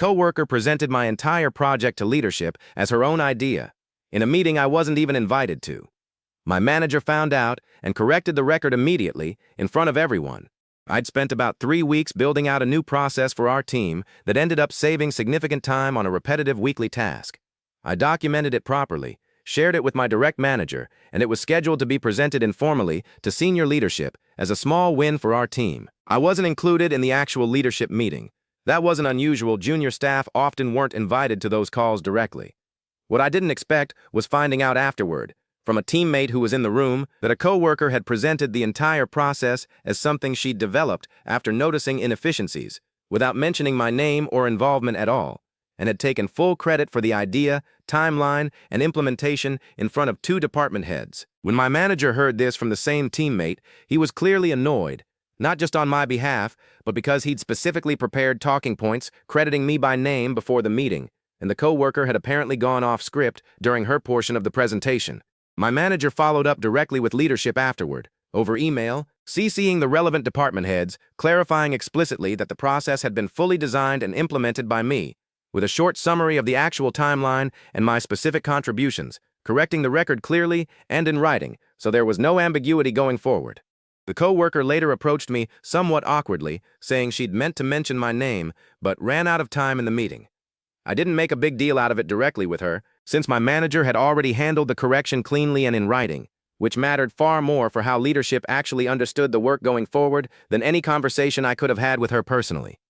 coworker presented my entire project to leadership as her own idea, in a meeting I wasn't even invited to. My manager found out and corrected the record immediately in front of everyone. I'd spent about 3 weeks building out a new process for our team that ended up saving significant time on a repetitive weekly task. I documented it properly, shared it with my direct manager, and it was scheduled to be presented informally to senior leadership as a small win for our team. I wasn't included in the actual leadership meeting. That wasn't unusual. Junior staff often weren't invited to those calls directly. What I didn't expect was finding out afterward, from a teammate who was in the room, that a coworker had presented the entire process as something she'd developed after noticing inefficiencies, without mentioning my name or involvement at all, and had taken full credit for the idea, timeline, and implementation in front of 2 department heads. When my manager heard this from the same teammate, he was clearly annoyed, not just on my behalf, but because he'd specifically prepared talking points crediting me by name before the meeting, and the coworker had apparently gone off script during her portion of the presentation. My manager followed up directly with leadership afterward, over email, CCing the relevant department heads, clarifying explicitly that the process had been fully designed and implemented by me, with a short summary of the actual timeline and my specific contributions, correcting the record clearly and in writing, so there was no ambiguity going forward. The coworker later approached me somewhat awkwardly, saying she'd meant to mention my name, but ran out of time in the meeting. I didn't make a big deal out of it directly with her, since my manager had already handled the correction cleanly and in writing, which mattered far more for how leadership actually understood the work going forward than any conversation I could have had with her personally.